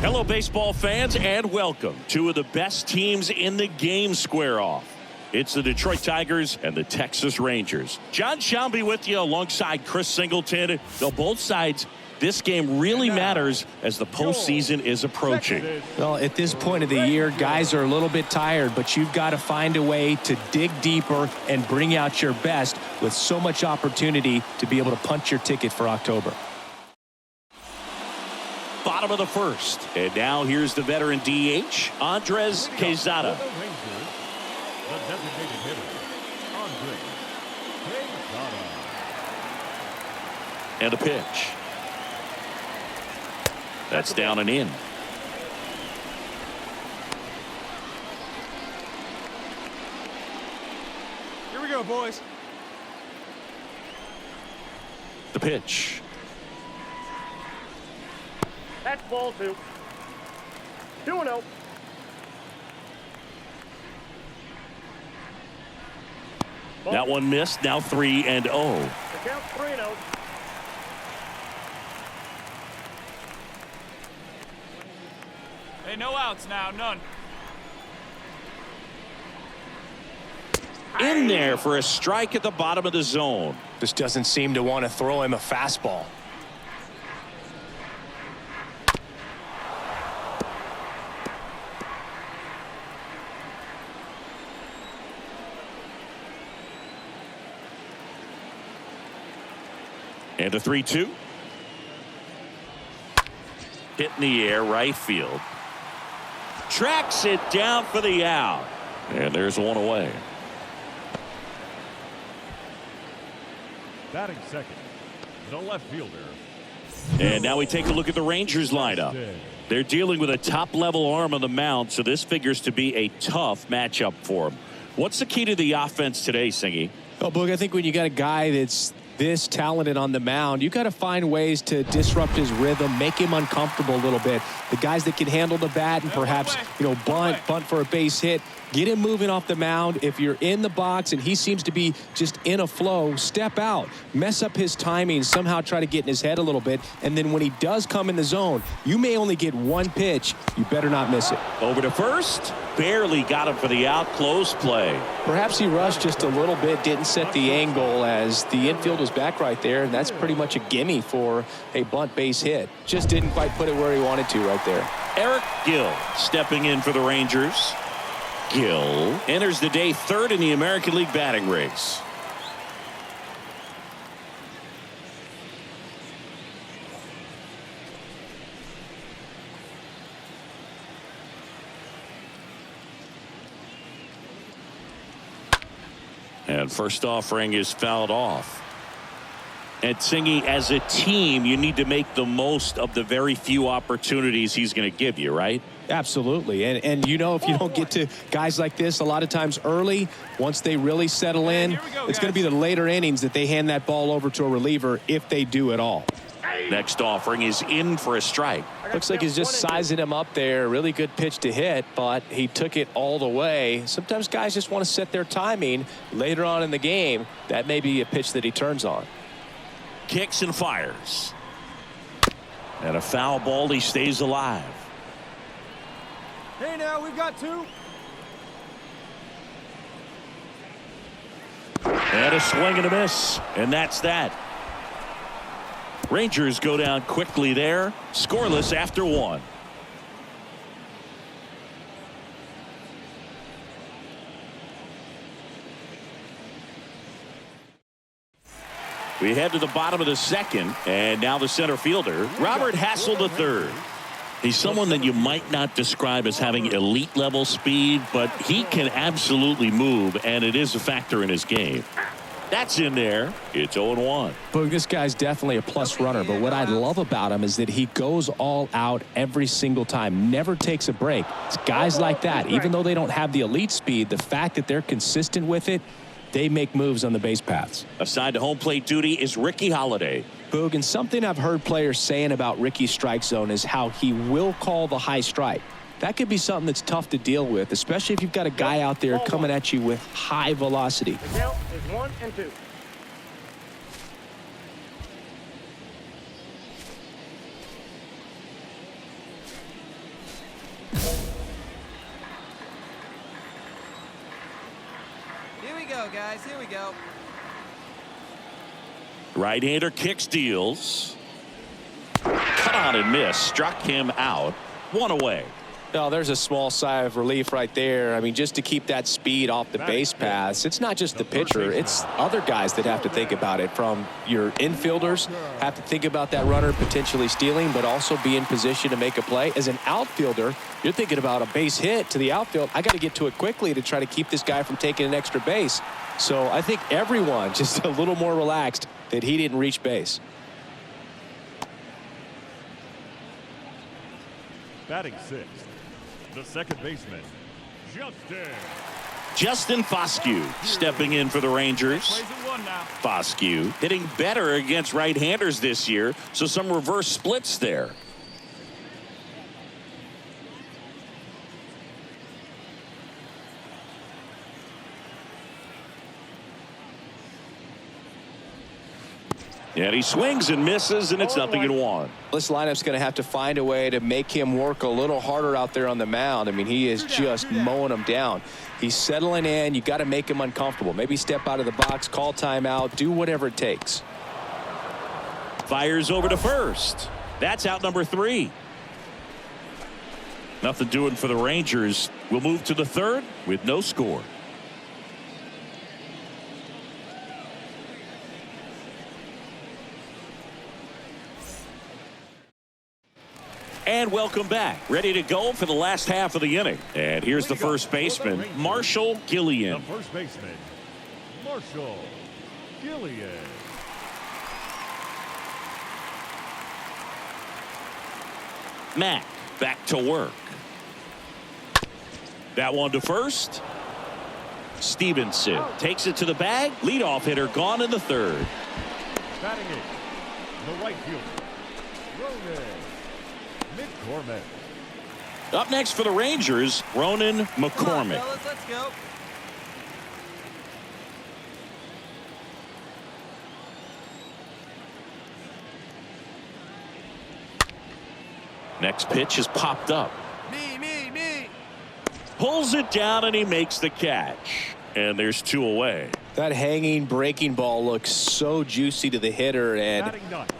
Hello, baseball fans, and welcome. Two of the best teams in the game square off. It's the Detroit Tigers and the Texas Rangers. John Shelby with you alongside Chris Singleton. Though both sides, this game really matters as the postseason is approaching. Well, at this point of the year, guys are a little bit tired, but you've got to find a way to dig deeper and bring out your best with so much opportunity to be able to punch your ticket for October. Bottom of the first. And now here's the veteran DH, Andres Quezada. And a pitch. That's down and in. Here we go, boys. The pitch. That's ball 2. 2-0. That one missed. Now 3-0. The count 3-0. Hey, no outs now, none. In there for a strike at the bottom of the zone. Just doesn't seem to want to throw him a fastball. And a 3-2. Hit in the air, right field. Tracks it down for the out. And there's one away. Batting second, the left fielder. And now we take a look at the Rangers lineup. They're dealing with a top-level arm on the mound, so this figures to be a tough matchup for them. What's the key to the offense today, Singy? Oh, Boog, I think when you got a guy that's this talented on the mound, you got to find ways to disrupt his rhythm, make him uncomfortable a little bit. The guys that can handle the bat and perhaps, bunt for a base hit, get him moving off the mound. If you're in the box and he seems to be just in a flow, step out, mess up his timing, somehow try to get in his head a little bit. And then when he does come in the zone, you may only get one pitch. You better not miss it. Over to first. Barely got him for the out. Close play. Perhaps he rushed just a little bit, didn't set the angle as the infield was back right there, and that's pretty much a gimme for a bunt base hit. Just didn't quite put it where he wanted to right there. Eric Gill stepping in for the Rangers. Gill enters the day third in the American League batting race. And first offering is fouled off. And Singy, as a team, you need to make the most of the very few opportunities he's going to give you, right? Absolutely. And if you don't get to guys like this a lot of times early, once they really settle in, it's going to be the later innings that they hand that ball over to a reliever if they do at all. Next offering is in for a strike. Looks like he's just sizing him up there. Really good pitch to hit, but he took it all the way. Sometimes guys just want to set their timing later on in the game. That may be a pitch that he turns on. Kicks and fires. And a foul ball. He stays alive. Hey, now we've got 2. And a swing and a miss. And that's that. Rangers go down quickly there. Scoreless after 1. We head to the bottom of the second, and now the center fielder, Robert Hassel III. He's someone that you might not describe as having elite level speed, but he can absolutely move, and it is a factor in his game. That's in there. It's 0-1. Boog, this guy's definitely a plus runner, but what I love about him is that he goes all out every single time, never takes a break. It's guys like that, even though they don't have the elite speed, the fact that they're consistent with it, they make moves on the base paths. Assigned to home plate duty is Ricky Holiday. Boog, and something I've heard players saying about Ricky's strike zone is how he will call the high strike. That could be something that's tough to deal with, especially if you've got a guy out there coming at you with high velocity. The count is 1-2. Here we go, guys. Here we go. Right-hander kicks, deals. Cut on and miss. Struck him out. One away. No, there's a small sigh of relief right there. I mean, just to keep that speed off the base paths. It's not just the pitcher. It's other guys that have to think about it. From your infielders have to think about that runner potentially stealing, but also be in position to make a play. As an outfielder, you're thinking about a base hit to the outfield. I got to get to it quickly to try to keep this guy from taking an extra base. So I think everyone just a little more relaxed that he didn't reach base. Batting sixth, the second baseman, Justin Foscue stepping in for the Rangers. Plays at one now. Foscue hitting better against right-handers this year, so some reverse splits there. And he swings and misses, and it's 0-1. This lineup's going to have to find a way to make him work a little harder out there on the mound. I mean, he is just mowing him down. He's settling in. You got to make him uncomfortable. Maybe step out of the box, call timeout, do whatever it takes. Fires over to first. That's out number 3. Nothing doing for the Rangers. We'll move to the third with no score. And welcome back. Ready to go for the last half of the inning. And here's the first baseman, Marshall Gillian. The first baseman, Marshall Gillian. Mack back to work. That one to first. Stevenson takes it to the bag. Leadoff hitter gone in the third. Batting eighth, the right fielder, Ronan McCormick. Up next for the Rangers, Ronan Come on, McCormick. fellas, let's go. Next pitch is popped up. Me. Pulls it down and he makes the catch. And there's 2 away. That hanging breaking ball looks so juicy to the hitter, and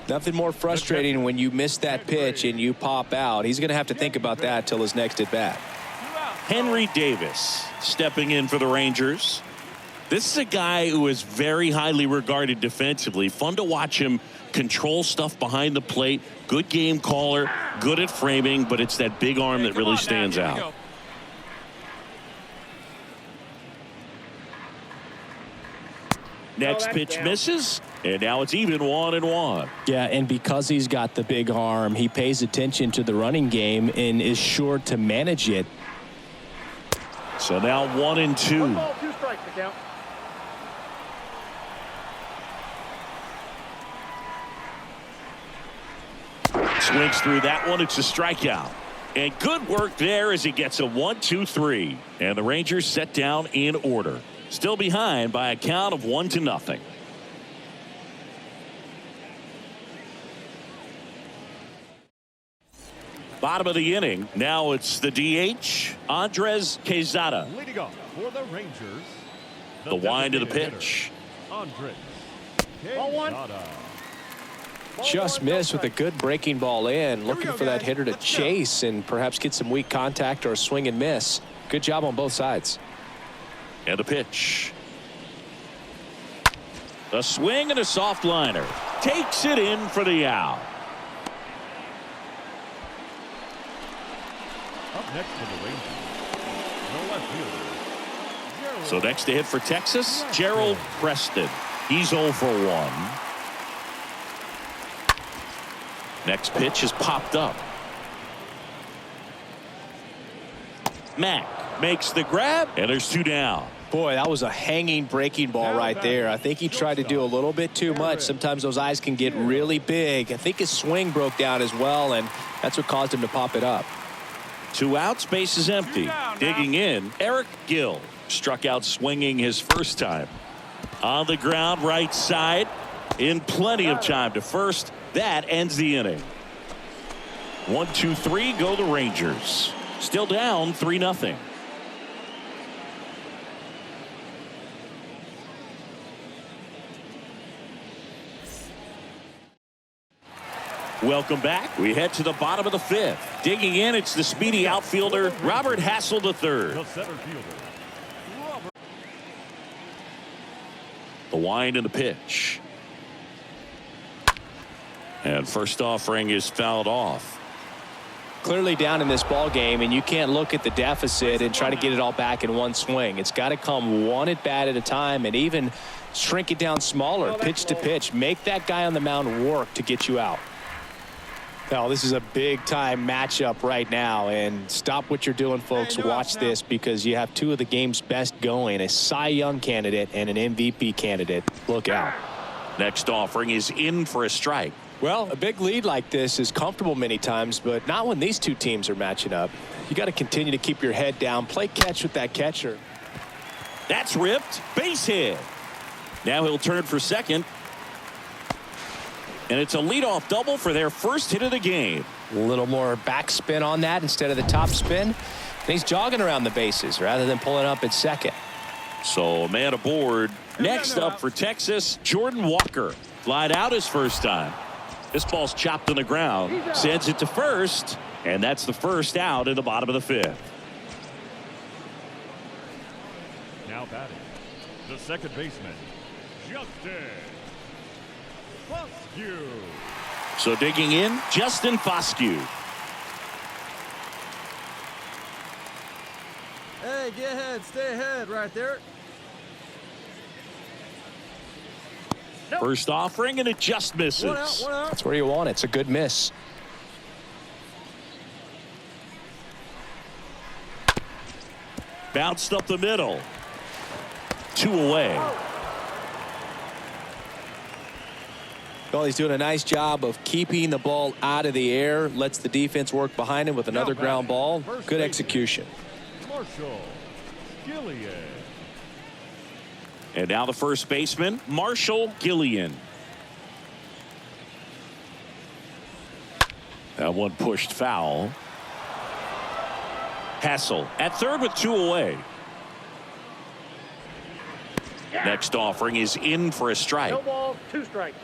nothing more frustrating when you miss that pitch and you pop out. He's going to have to think about that till his next at bat. Henry Davis stepping in for the Rangers. This is a guy who is very highly regarded defensively. Fun to watch him control stuff behind the plate. Good game caller, good at framing, but it's that big arm that really stands out. Next pitch misses, and now it's even 1-1. Yeah, and because he's got the big arm, he pays attention to the running game and is sure to manage it. So now 1-2. 1 ball, 2 strikes to count. Swings through that one. It's a strikeout. And good work there as he gets a 1-2-3. And the Rangers set down in order. Still behind by a count of 1-0. Bottom of the inning. Now it's the DH, Andres Quezada. Leading off for the Rangers, The wind of the designated pitch. hitter, Andres Ball one. Quezada. Just missed with a good breaking ball in, looking for that hitter to chase and perhaps get some weak contact or a swing and miss. Good job on both sides. And the pitch. A swing and a soft liner. Takes it in for the out. Up next for the Rangers, the left fielder. So next to hit for Texas, Gerald Preston. He's 0 for 1. Next pitch is popped up. Mack makes the grab, and there's 2 down. Boy, that was a hanging breaking ball right there. I think he tried to do a little bit too much. Sometimes those eyes can get really big. I think his swing broke down as well, and that's what caused him to pop it up. 2 outs, base is empty. Digging in, Eric Gill struck out swinging his first time. On the ground, right side, in plenty of time to first. That ends the inning. 1-2-3, go the Rangers. Still down 3-0. Welcome back. We head to the bottom of the 5th. Digging in, it's the speedy outfielder, Robert Hassel III. The center fielder, Robert. The wind and the pitch. And first offering is fouled off. Clearly down in this ball game, and you can't look at the deficit and try to get it all back in one swing. It's got to come one at bat at a time, and even shrink it down smaller, pitch to pitch. Make that guy on the mound work to get you out. Now, this is a big-time matchup right now, and stop what you're doing, folks. Watch this, because you have two of the game's best going, a Cy Young candidate and an MVP candidate. Look out. Next offering is in for a strike. Well, a big lead like this is comfortable many times, but not when these two teams are matching up. You got to continue to keep your head down, play catch with that catcher. That's ripped. Base hit. Now he'll turn for second. And it's a leadoff double for their first hit of the game. A little more backspin on that instead of the top spin. And he's jogging around the bases rather than pulling up at second. So a man aboard. Next up for Texas, Jordan Walker. Flied out his first time. This ball's chopped on the ground. Sends it to first. And that's the first out in the bottom of the 5th. Now batting, the second baseman, Justin Foscue. So digging in, Justin Foscue. Hey, get ahead. Stay ahead right there. First offering, and it just misses. One out. That's where you want it. It's a good miss. Bounced up the middle. 2 away. Well, he's doing a nice job of keeping the ball out of the air. Lets the defense work behind him with another ground ball. Good execution. Marshall Gillian. And now the first baseman, Marshall Gillian. That one pushed foul. Hassel at third with 2 away. Next offering is in for a strike. No balls, 2 strikes.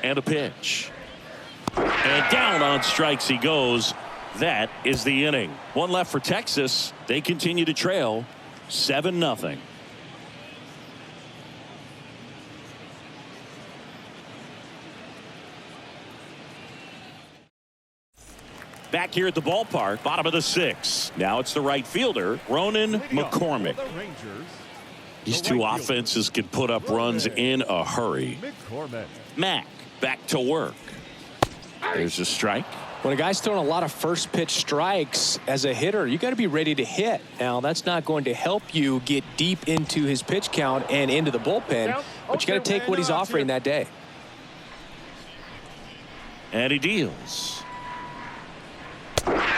And a pitch. And down on strikes he goes. That is the inning. One left for Texas. They continue to trail 7-0. Back here at the ballpark, bottom of the 6th. Now it's the right fielder, Ronan McCormick. The Rangers, These the two right offenses can put up runs in a hurry. McCormick. Mack back to work. There's a strike. When a guy's throwing a lot of first pitch strikes as a hitter, you got to be ready to hit. Now, that's not going to help you get deep into his pitch count and into the bullpen, but you got to take what he's offering that day. And he deals.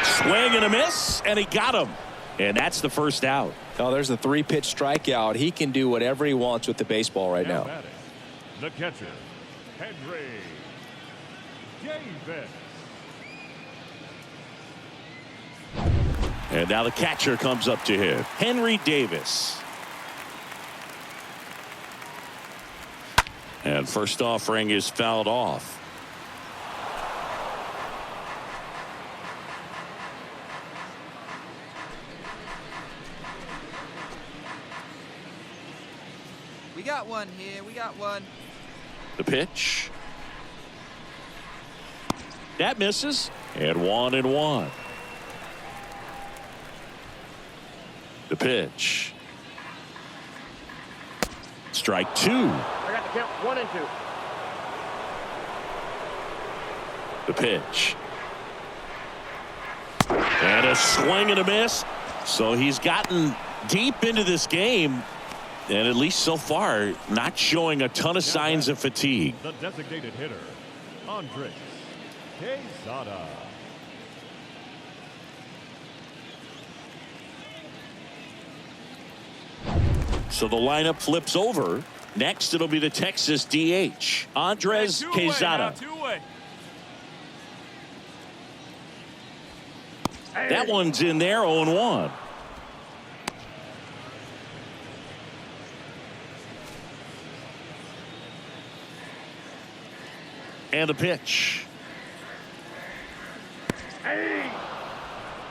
Swing and a miss, and he got him. And that's the first out. Oh, there's the 3-pitch strikeout. He can do whatever he wants with the baseball right now. Batting, the catcher, Henry Davis. And now the catcher comes up to him, Henry Davis. And first offering is fouled off. We got one here. We got one. The pitch. That misses. And 1-1. The pitch. Strike 2. I got the count 1 and 2. The pitch. And a swing and a miss. So he's gotten deep into this game, and at least so far, not showing a ton of signs of fatigue. The designated hitter, Andres Quesada. So the lineup flips over. Next, it'll be the Texas DH, Andres Hey, 2 away now, Quesada. 2 away. That one's in there, 0-1. And the pitch.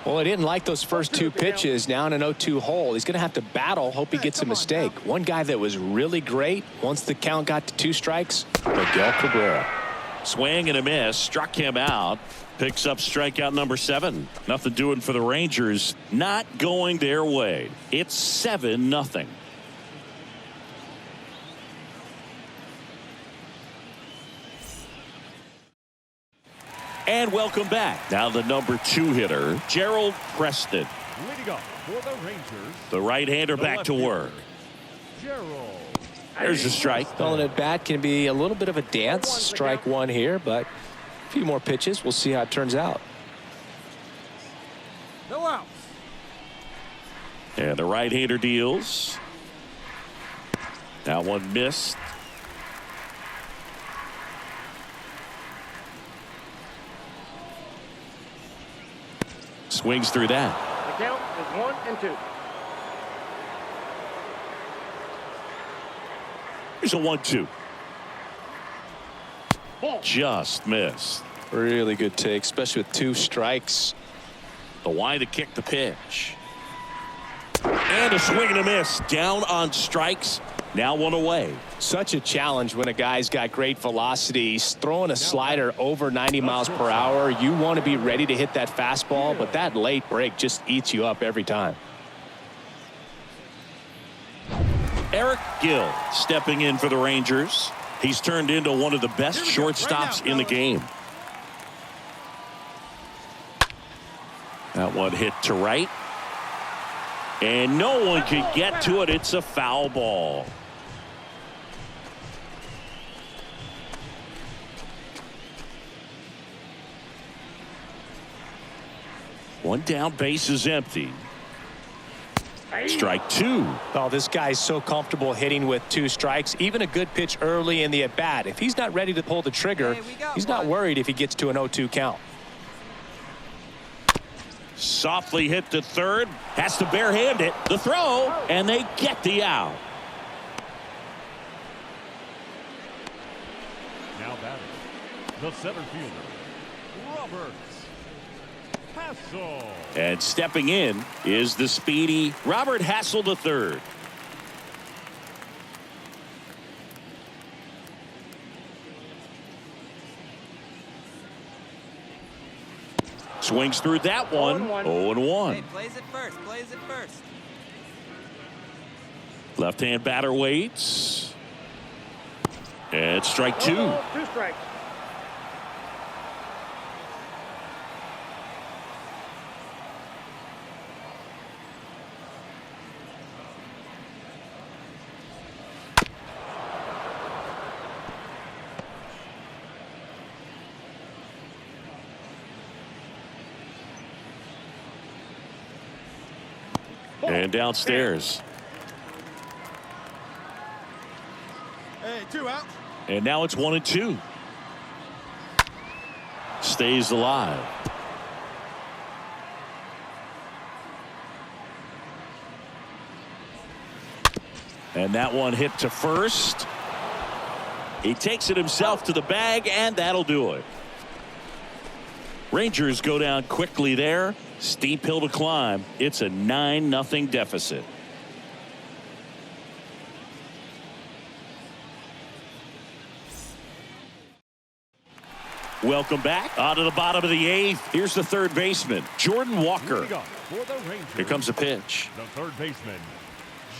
Well, he didn't like those first two pitches. Now in an 0-2 hole, he's going to have to battle. Hope he gets a mistake. One guy that was really great once the count got to 2 strikes, Miguel Cabrera. Swing and a miss, struck him out. Picks up strikeout number 7. Nothing doing for the Rangers. Not going their way. It's 7-0. And welcome back. Now the number 2 hitter, Gerald Preston. Leading up for the Rangers, The right-hander back to work. Gerald. There's a strike. Calling it bat can be a little bit of a dance. Strike 1 here, but a few more pitches. We'll see how it turns out. No outs. And the right-hander deals. That one missed. Swings through that. The count is 1-2. Here's a 1-2. Just missed. Really good take, especially with 2 strikes. The wind to kick the pitch. And a swing and a miss. Down on strikes. Now 1 away. Such a challenge when a guy's got great velocity. He's throwing a slider over 90 miles per hour. You want to be ready to hit that fastball, but that late break just eats you up every time. Eric Gill stepping in for the Rangers. He's turned into one of the best shortstops in the game. That one hit to right. And no one can get to it. It's a foul ball. One down, base is empty. Strike 2. Oh, this guy's so comfortable hitting with 2 strikes. Even a good pitch early in the at-bat. If he's not ready to pull the trigger, he's not worried if he gets to an 0-2 count. Softly hit to third. Has to barehand it. The throw. And they get the out. Now batting, the center fielder, Roberts. Hassel. And stepping in is the speedy Robert Hassel III. Swings through that one. 0-1. Hey, plays it first. Plays it first. Left-hand batter waits. And strike 2. 2 strikes. And downstairs. Hey, 2 out. And now it's 1-2. Stays alive. And that one hit to first. He takes it himself to the bag, and that'll do it. Rangers go down quickly there. Steep hill to climb. It's a 9-0 deficit. Welcome back. On to the bottom of the 8th. Here's the third baseman, Jordan Walker. Leading up for the Rangers, Here comes a pitch. the third baseman,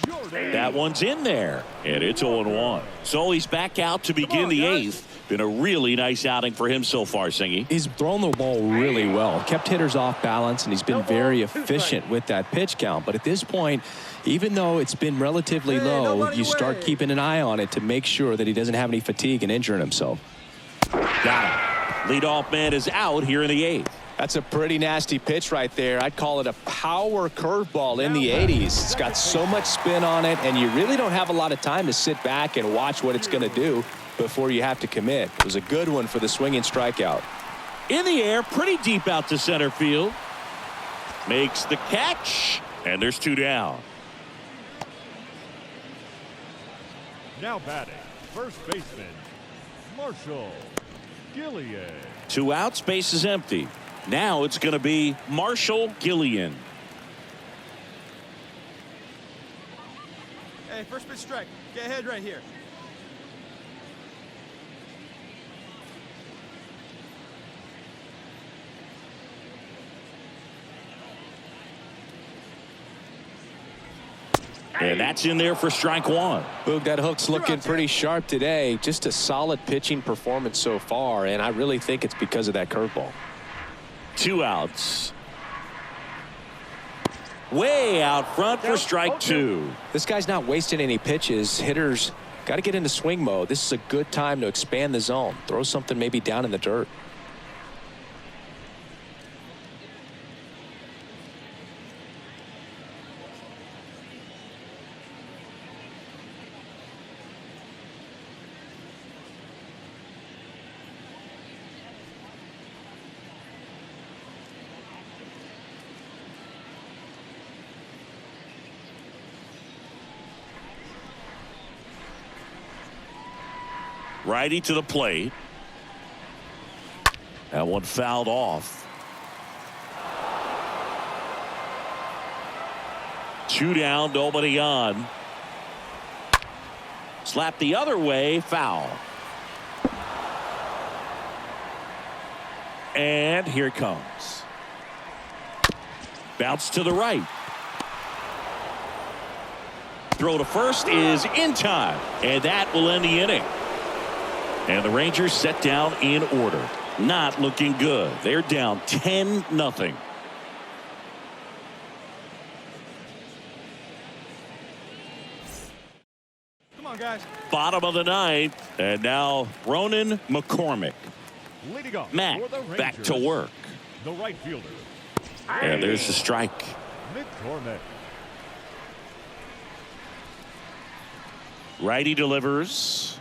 Jordan. That one's in there, and it's 0-1. So he's back out to begin the 8th. Been a really nice outing for him so far, Singy. He's thrown the ball really well, kept hitters off balance, and he's been very efficient with that pitch count. But at this point, even though it's been relatively low, you start keeping an eye on it to make sure that he doesn't have any fatigue and injuring himself. Got him. Leadoff man is out here in the 8th. That's a pretty nasty pitch right there. I'd call it a power curveball in the 80s. It's got so much spin on it, and you really don't have a lot of time to sit back and watch what it's going to do before you have to commit. It was a good one for the swinging strikeout. In the air, pretty deep out to center field. makes the catch, and there's 2 down. Now batting, first baseman, Marshall Gillian. 2 outs, base is empty. Now it's going to be Marshall Gillian. Hey, first pitch strike. Get ahead right here. And that's in there for strike 1. Boog, that hook's looking pretty sharp today. Just a solid pitching performance so far, and I really think it's because of that curveball. 2 outs. Way out front for strike 2. This guy's not wasting any pitches. Hitters got to get into swing mode. This is a good time to expand the zone. Throw something maybe down in the dirt. Righty to the plate. That one fouled off. 2 down, nobody on. Slap the other way, foul. And here it comes. Bounce to the right. Throw to first is in time, and that will end the inning. And the Rangers set down in order. Not looking good. They're down 10-0. Come on, guys. Bottom of the 9th, and now Ronan McCormick. Leading off Matt for the back to Rangers, work. The right fielder, And there's the strike. McCormick. Righty delivers.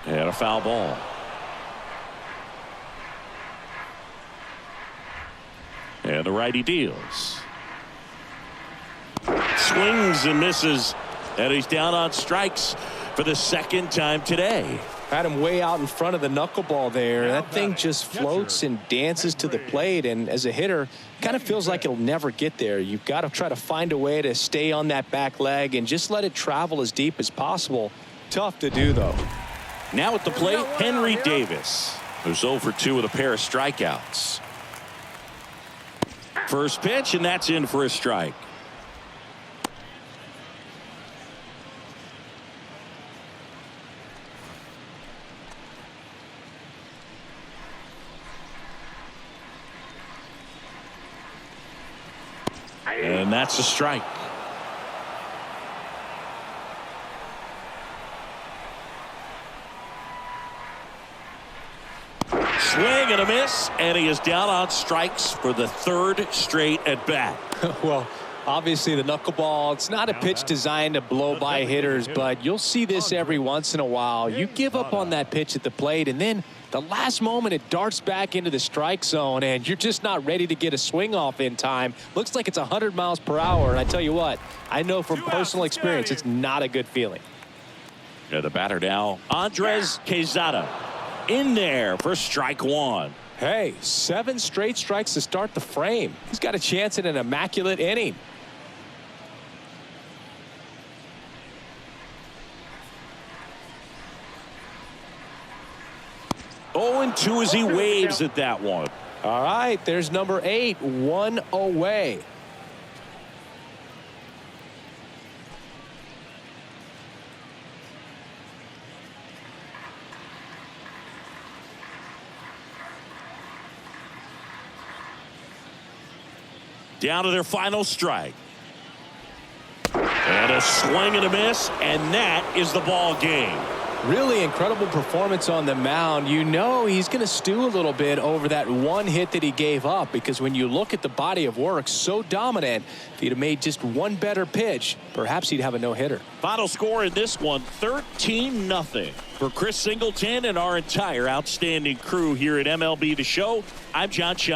And a foul ball. And the righty deals. Swings and misses. And he's down on strikes for the 2nd time today. Had him way out in front of the knuckleball there. That thing just floats and dances to the plate, and as a hitter, kind of feels like it'll never get there. You've got to try to find a way to stay on that back leg and just let it travel as deep as possible. Tough to do, though. Now at the plate, Henry Davis, who's 0 for 2 with a pair of strikeouts. First pitch, and that's in for a strike. And that's a strike. Swing and a miss, and he is down on strikes for the 3rd straight at bat. Well, obviously the knuckleball, it's not a pitch designed to blow by hitters, but you'll see this every once in a while. You give up on that pitch at the plate, and then the last moment it darts back into the strike zone, and you're just not ready to get a swing off in time. Looks like it's 100 miles per hour, and I tell you what, I know from personal experience it's not a good feeling. Yeah, the batter now, Andres Quezada, in there for strike 1. Hey, 7 straight strikes to start the frame. He's got a chance at an immaculate inning. Oh, and 2 as he waves at that one. All right, there's number 8, 1 away. Down to their final strike. And a swing and a miss, and that is the ball game. Really incredible performance on the mound. You know he's going to stew a little bit over that one hit that he gave up, because when you look at the body of work, so dominant, if he'd have made just one better pitch, perhaps he'd have a no-hitter. Final score in this one, 13-0. For Chris Singleton and our entire outstanding crew here at MLB The Show, I'm John Schaub.